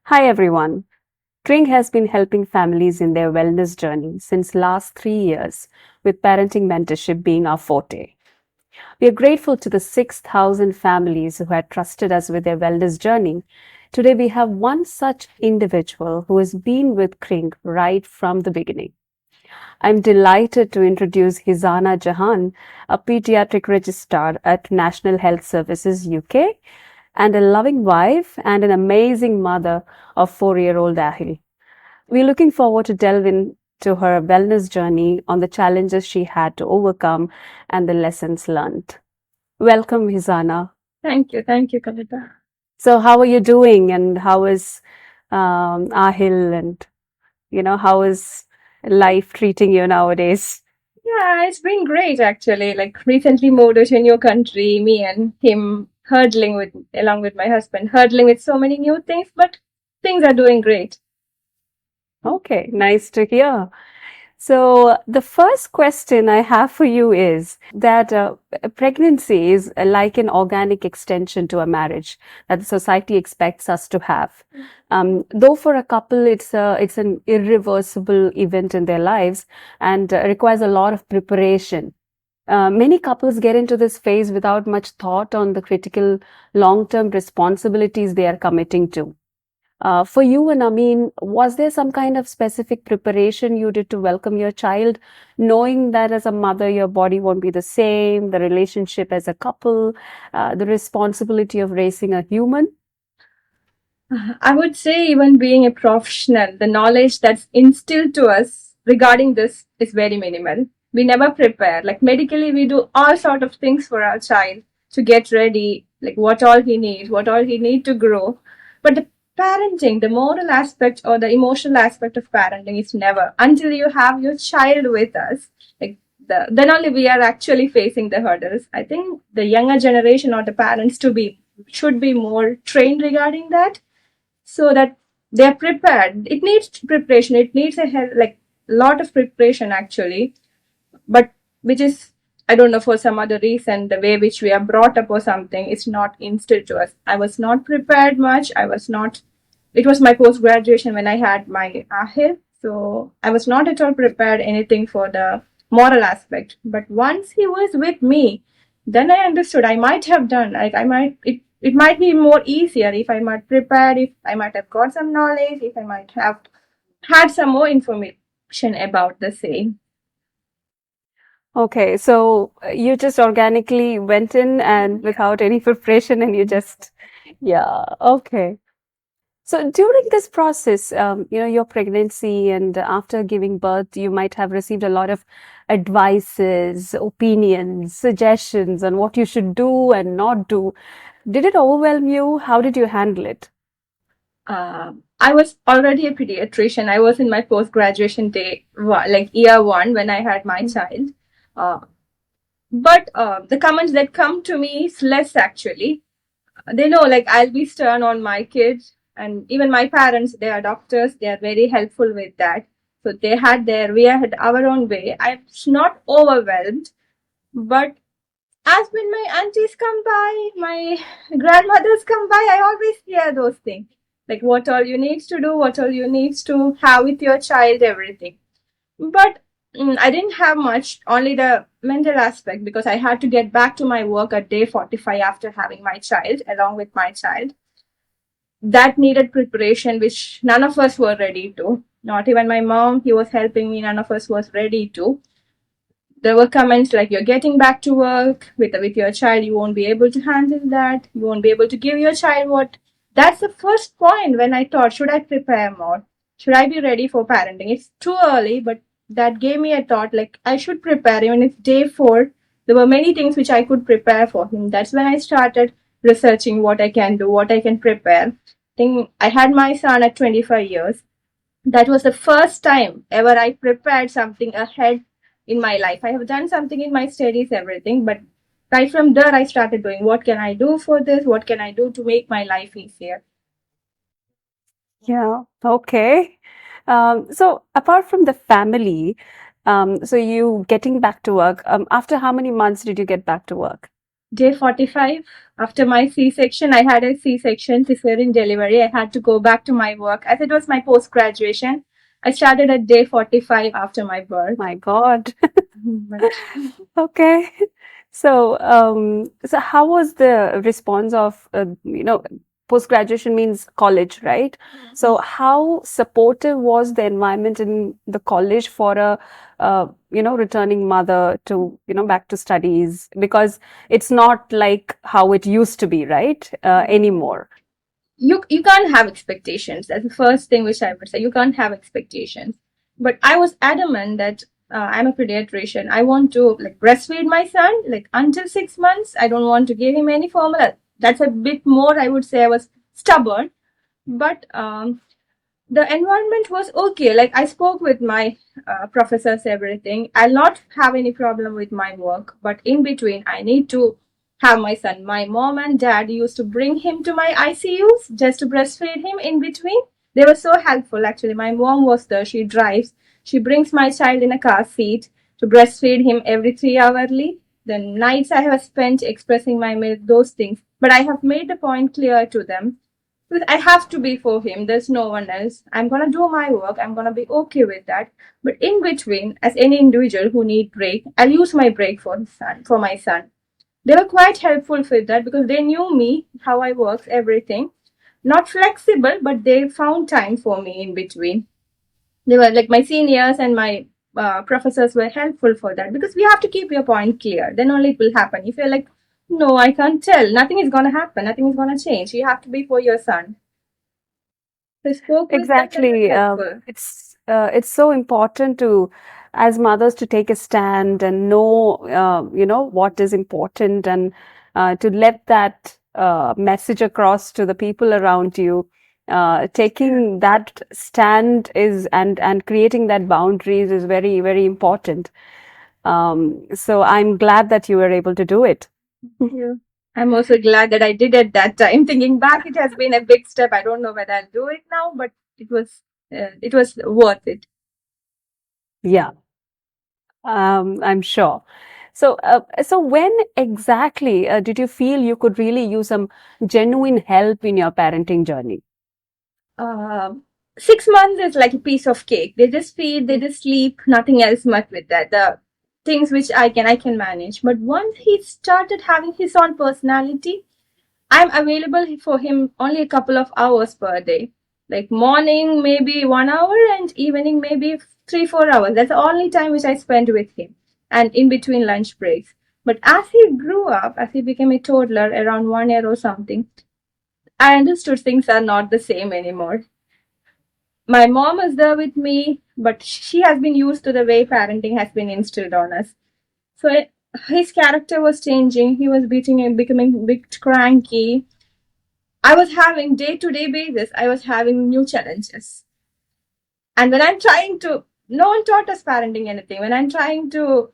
Hi everyone. Crink has been helping families in their wellness journey since last 3 years, with parenting mentorship being our forte. We are grateful to the 6,000 families who had trusted us with their wellness journey. Today we have one such individual who has been with Crink right from the beginning. I'm delighted to introduce Hisana Jahan, a pediatric registrar at National Health Services UK, and a loving wife and an amazing mother of 4-year-old Ahil. We're looking forward to delve into her wellness journey on the challenges she had to overcome and the lessons learned. Welcome, Hisana. Thank you, Kavita. So, how are you doing, and how is Ahil, and how is life treating you nowadays? Yeah, it's been great actually. Like recently moved to a new country, me and him hurdling with along with my husband, hurdling with so many new things, but things are doing great. Okay, nice to hear. So, the first question I have for you is that pregnancy is like an organic extension to a marriage that the society expects us to have. Though for a couple, it's an irreversible event in their lives and requires a lot of preparation. Many couples get into this phase without much thought on the critical long-term responsibilities they are committing to. For you and Amin, was there some kind of specific preparation you did to welcome your child, knowing that as a mother, your body won't be the same, the relationship as a couple, the responsibility of raising a human? I would say even being a professional, the knowledge that's instilled to us regarding this is very minimal. We never prepare. Like medically, we do all sort of things for our child to get ready, like what all he needs, what all he need to grow. But the parenting, the moral aspect or the emotional aspect of parenting is never until you have your child with us. Like then only we are actually facing the hurdles. I think the younger generation or the parents to be should be more trained regarding that so that they're prepared. It needs preparation. It needs like lot of preparation actually, but which is I don't know for some other reason the way which we are brought up or something it's not instilled to us. I was not prepared much. I was not. It was my post graduation when I had my ahil, so I was not at all prepared anything for the moral aspect. But once he was with me, then I understood I might have done like I might it might be more easier if I might prepared, if I might have got some knowledge, if I might have had some more information about the same. Okay, so you just organically went in and without any preparation, and you just, yeah, okay. So during this process, your pregnancy and after giving birth, you might have received a lot of advices, opinions, suggestions on what you should do and not do. Did it overwhelm you? How did you handle it? I was already a pediatrician. I was in my post graduation day, like year one, when I had my child. Uh, but the comments that come to me is less actually. They know like I'll be stern on my kids, and even my parents, they are doctors, they are very helpful with that. So they had their, we had our own way. I was not overwhelmed, but as when my aunties come by, my grandmothers come by, I always hear those things. Like what all you need to do, what all you need to have with your child, everything. But I didn't have much, only the mental aspect because I had to get back to my work at day 45 after having my child, along with my child. That needed preparation, which none of us were ready to. Not even my mom, he was helping me, none of us was ready to. There were comments like you're getting back to work with your child, you won't be able to handle that, you won't be able to give your child what. That's the first point when I thought, should I prepare more, should I be ready for parenting? It's too early, but that gave me a thought like I should prepare. Even if day 4 there were many things which I could prepare for him, that's when I started researching what I can do, what I can prepare. I think I had my son at 25 years. That was the first time ever I prepared something ahead in my life. I have done something in my studies, everything, but right from there, I started doing what can I do for this? What can I do to make my life easier? Yeah, okay. So apart from the family, so you getting back to work, after how many months did you get back to work? day 45 after my C-section. I had a C-section, cesarean delivery. I had to go back to my work as it was my post-graduation. I started at day 45 after my birth. My God. But Okay. So how was the response of, post-graduation means college, right? So how supportive was the environment in the college for a, returning mother to, back to studies? Because it's not like how it used to be, right? Anymore. you can't have expectations. That's the first thing which I would say. You can't have expectations. But I was adamant that I'm a pediatrician. I want to like breastfeed my son like until 6 months. I don't want to give him any formula. That's a bit more. I would say I was stubborn, but the environment was okay. Like I spoke with my professors, everything. I'll not have any problem with my work, but in between, I need to have my son. My mom and dad used to bring him to my ICUs just to breastfeed him in between. They were so helpful, actually. My mom was there. She drives. She brings my child in a car seat to breastfeed him every 3 hourly. The nights I have spent expressing my milk, those things. But I have made the point clear to them because I have to be for him. There's no one else. I'm gonna do my work. I'm gonna be okay with that. But in between, as any individual who need break, I'll use my break for his son, for my son. They were quite helpful with that because they knew me, how I work, everything. Not flexible, but they found time for me in between. They were like my seniors and my professors were helpful for that because we have to keep your point clear. Then only it will happen. If you're like, no, I can't tell. Nothing is gonna happen. Nothing is gonna change. You have to be for your son. I spoke with them. That was Exactly. helpful. It's so important to, as mothers, to take a stand and know, what is important, and to let that message across to the people around you. Taking that stand is and creating that boundaries is very, very important. So I'm glad that you were able to do it. Yeah. I'm also glad that I did at that time. Thinking back, it has been a big step. I don't know whether I'll do it now, but it was worth it. Yeah, I'm sure. So when exactly did you feel you could really use some genuine help in your parenting journey? Um, 6 months is like a piece of cake. They just feed, they just sleep, nothing else much with that. The things which I can manage. But once he started having his own personality, I'm available for him only a couple of hours per day. Like morning, maybe 1 hour, and evening, maybe 3, 4 hours. That's the only time which I spend with him, and in between lunch breaks. But as he grew up, as he became a toddler around 1 year or something, I understood things are not the same anymore. My mom is there with me, but she has been used to the way parenting has been instilled on us. So his character was changing. He was becoming a bit cranky. I was having day-to-day basis. I was having new challenges. And when I'm trying to, no one taught us parenting anything. When I'm trying to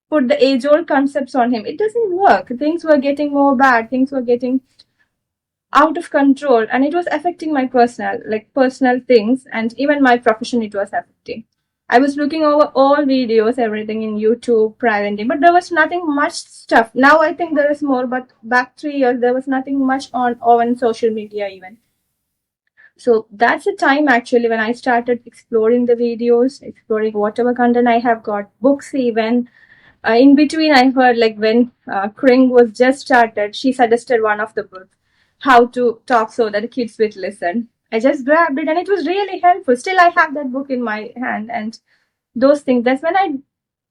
put the age-old concepts on him, it doesn't work. Things were getting more bad. Things were getting out of control, and it was affecting my personal things, and even my profession. It was affecting. I was looking over all videos, everything in YouTube, parenting, but there was nothing much stuff. Now I think there is more, but back 3 years there was nothing much on social media even. So that's the time actually when I started exploring the videos, exploring whatever content I have got, books even. In between, I heard like when Crink was just started, she suggested one of the books, How to Talk So That the Kids Will Listen. I just grabbed it and it was really helpful. Still, I have that book in my hand and those things. That's when I,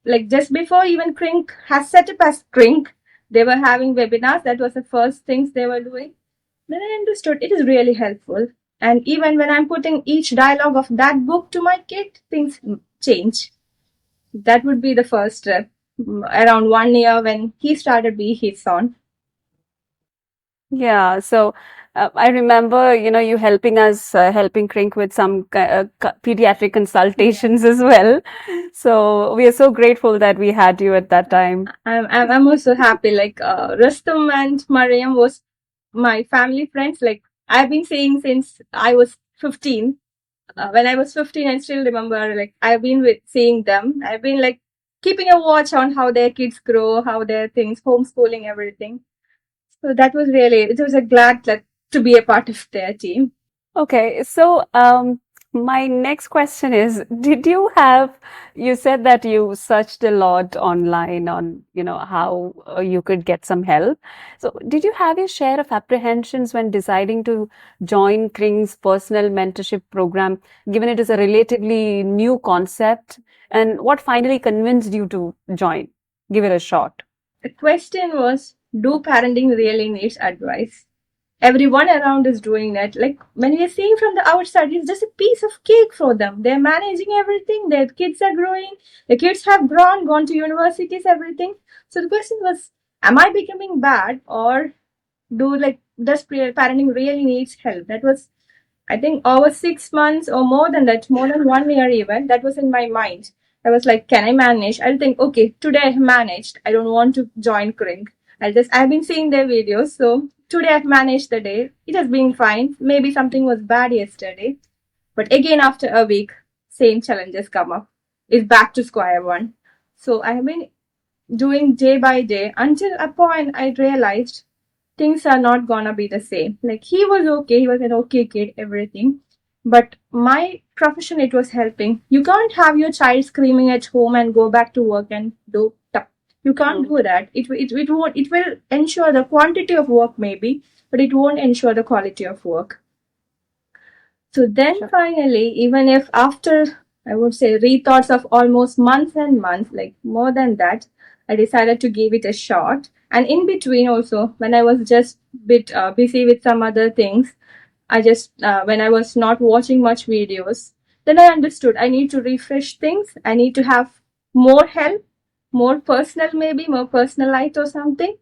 like, just before even Crink has set up as Crink, they were having webinars. That was the first things they were doing. Then I understood it is really helpful. And even when I'm putting each dialogue of that book to my kid, things change. That would be the first step. Around 1 year when he started be his son. Yeah, so I remember, you helping us, helping Crink with some pediatric consultations as well. So we are so grateful that we had you at that time. I'm also happy. Like Rustam and Mariam was my family friends. Like I've been seeing since I was 15. When I was 15, I still remember. Like I've been with seeing them. I've been like keeping a watch on how their kids grow, how their things, homeschooling, everything. So that was really, it was a glad that, to be a part of their team. Okay, so my next question is, did you have, you said that you searched a lot online on, how you could get some help. So did you have your share of apprehensions when deciding to join Kring's personal mentorship program, given it is a relatively new concept? And what finally convinced you to join? Give it a shot. The question was, do parenting really needs advice? Everyone around is doing that. Like when we are seeing from the outside, it's just a piece of cake for them. They're managing everything. Their kids are growing. The kids have grown, gone to universities, everything. So the question was, am I becoming bad, or does parenting really needs help? That was, I think, over 6 months or more than that, more than 1 year even. That was in my mind. I was like, can I manage? I'll think, okay, today I've managed. I don't want to join Crink. I've been seeing their videos. So today I've managed the day. It has been fine. Maybe something was bad yesterday. But again, after a week, same challenges come up. It's back to square one. So I have been doing day by day until a point I realized things are not gonna be the same. Like he was okay, he was an okay kid, everything. But my profession, it was helping. You can't have your child screaming at home and go back to work and do stuff. You can't True. do that. It won't, it will ensure the quantity of work maybe, but it won't ensure the quality of work. So then Sure. finally, even if after, I would say, rethoughts of almost months and months, like more than that, I decided to give it a shot. And in between also, when I was just bit busy with some other things, when I was not watching much videos, then I understood I need to refresh things. I need to have more help, more personal, maybe more personalized or something,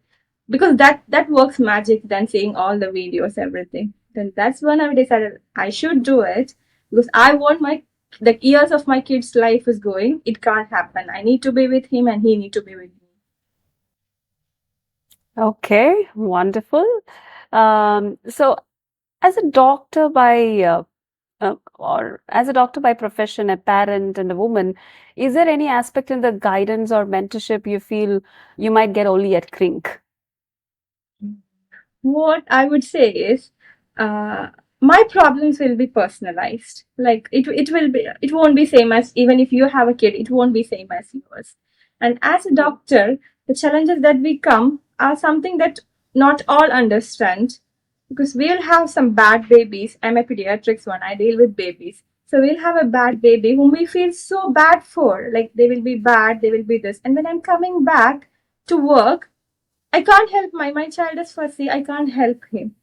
because that works magic than seeing all the videos, everything. Then that's when I decided I should do it, because I want my, the years of my kid's life is going. It can't happen. I need to be with him and he need to be with me. Okay, wonderful. So as a doctor by or as a doctor by profession, a parent and a woman, is there any aspect in the guidance or mentorship you feel you might get only at Crink? What I would say is, uh, my problems will be personalized. Like it won't be same as, even if you have a kid, it won't be same as yours. And as a Mm. doctor, the challenges that we come are something that not all understand, because we'll have some bad babies. I'm a pediatrics one. I deal with babies. So we'll have a bad baby whom we feel so bad for. Like they will be bad, they will be this. And when I'm coming back to work, I can't help my child is fussy. I can't help him.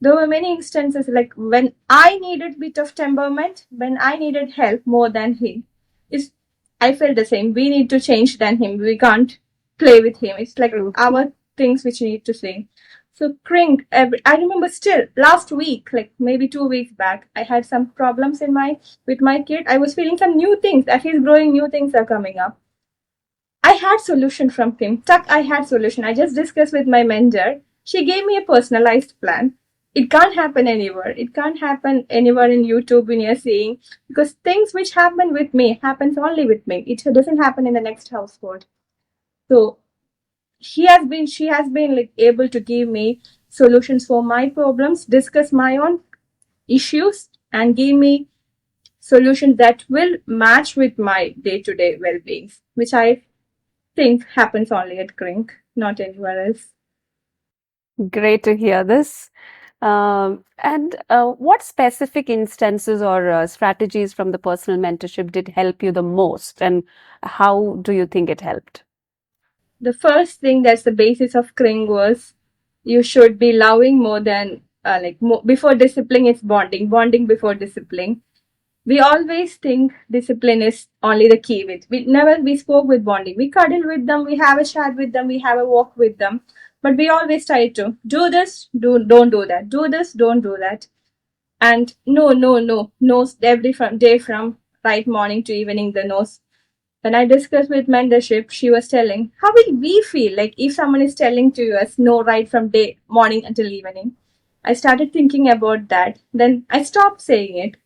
There were many instances like when I needed bit of temperament, when I needed help more than him. Is I felt the same. We need to change than him. We can't play with him. It's like True. our things which we need to say. So Crink, I remember still last week, like maybe 2 weeks back, I had some problems in my with my kid. I was feeling some new things. As he's growing, new things are coming up. I had solution from him. Tuck, I had solution. I just discussed with my mentor. She gave me a personalized plan. It can't happen anywhere. It can't happen anywhere in YouTube when you're seeing, because things which happen with me happens only with me. It doesn't happen in the next household. So she has been like able to give me solutions for my problems, discuss my own issues, and give me solutions that will match with my day-to-day well-being, which I think happens only at Crink, not anywhere else. Great to hear this. And what specific instances or strategies from the personal mentorship did help you the most, and how do you think it helped? The first thing that's the basis of Crink was, you should be loving more than before discipline. It's bonding, bonding before discipline. We always think discipline is only the key. With we spoke with bonding. We cuddle with them, we have a chat with them, we have a walk with them, but we always try to do this, don't do that, do this, don't do that. And no, every from day, from right morning to evening, the no's. When I discussed with mentorship, she was telling, how will we feel like if someone is telling to us no right from day morning until evening? I started thinking about that. Then I stopped saying it.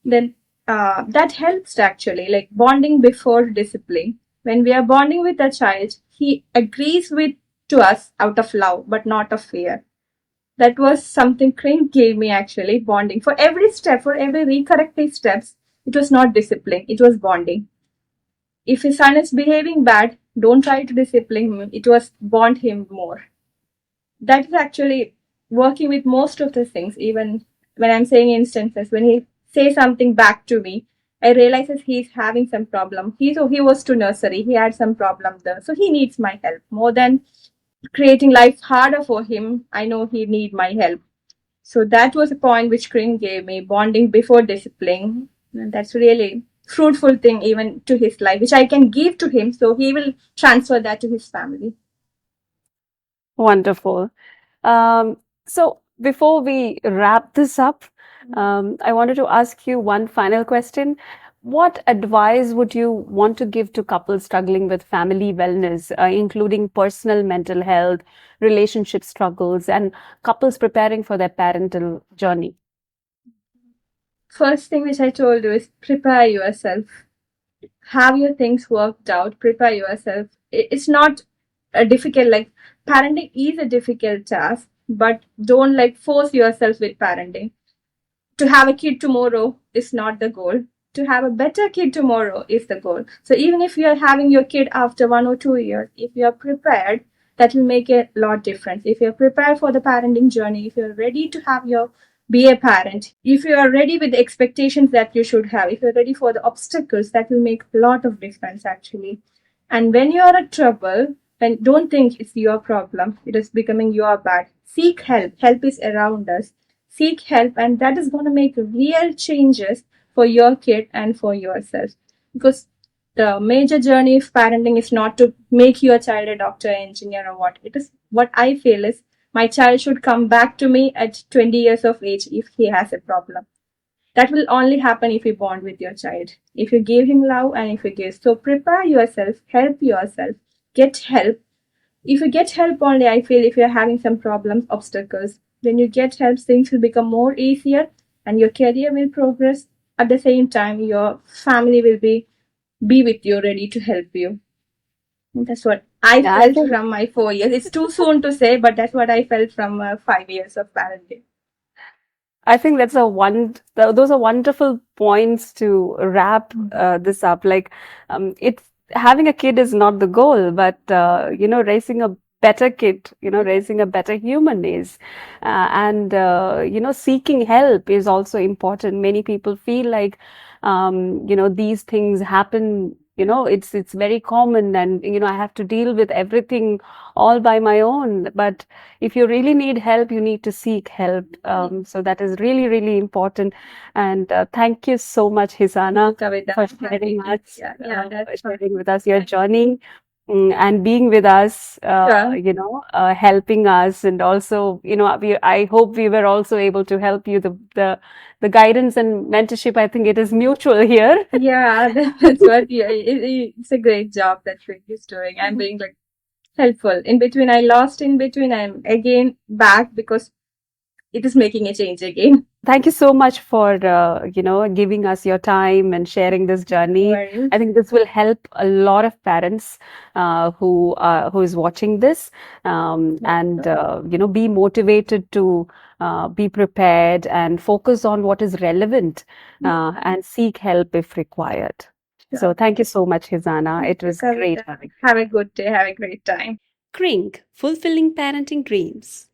Then that helps actually, like bonding before discipline. When we are bonding with a child, he agrees with to us out of love, but not of fear. That was something Crane gave me actually, bonding. For every step, for every recorrective steps, it was not discipline, it was bonding. If his son is behaving bad, don't try to discipline him, it was bond him more. That is actually working with most of the things, even when I'm saying instances, when he says something back to me, I realizes he's having some problem. He was to nursery, he had some problem there. So he needs my help. More than creating life harder for him, I know he need my help. So that was a point which Kring gave me, bonding before discipline. And that's really fruitful thing even to his life, which I can give to him. So he will transfer that to his family. Wonderful. Um, so before we wrap this up, I wanted to ask you one final question. What advice would you want to give to couples struggling with family wellness, including personal mental health, relationship struggles, and couples preparing for their parental journey? First thing which I told you is prepare yourself. Have your things worked out. Prepare yourself. It's not a difficult, like, parenting is a difficult task, but don't like force yourself with parenting. To have a kid tomorrow is not the goal. To have a better kid tomorrow is the goal. So even if you are having your kid after 1 or 2 years, if you are prepared, that will make a lot difference. If you're prepared for the parenting journey, if you're ready to have your be a parent, if you are ready with the expectations that you should have, if you're ready for the obstacles, that will make a lot of difference actually. And when you are in trouble, then don't think it's your problem. It is becoming your bad. Seek help. Help is around us. Seek help, and that is going to make real changes for your kid and for yourself. Because the major journey of parenting is not to make your child a doctor, engineer, or what. It is what I feel is my child should come back to me at 20 years of age if he has a problem. That will only happen if you bond with your child, if you give him love and if you give. So prepare yourself, help yourself, get help. If you get help only, I feel if you're having some problems, obstacles, when you get help, things will become more easier and your career will progress. At the same time, your family will be with you, ready to help you. That's what I Yeah, I felt think from my 4 years. It's too soon to say, but that's what I felt from 5 years of parenting. that's those are wonderful points to wrap this up. Like, it's having a kid is not the goal, but raising a better kid, raising a better human is, and seeking help is also important. Many people feel like, these things happen. It's very common, and I have to deal with everything all by my own. But if you really need help, you need to seek help. So that is really, really important. And thank you so much, Hisana, Kavita, for happy. Yeah, that's fine. sharing with us your journey, and being with us, Sure. helping us, and also, I hope we were also able to help you. The guidance and mentorship, I think it is mutual here. Yeah, that's what. Yeah, it's a great job that Rick is doing. I'm being like helpful. In between, I lost in between. I'm again back because it is making a change again. Thank you so much for giving us your time and sharing this No journey. worries. I think this will help a lot of parents who is watching this, and be motivated to be prepared and focus on what is relevant, and seek help if required. So Sure. thank you so much, Hizana. Thank It you, was great Kavita. having you. Have a good day. Have a great time. Crink, fulfilling parenting dreams.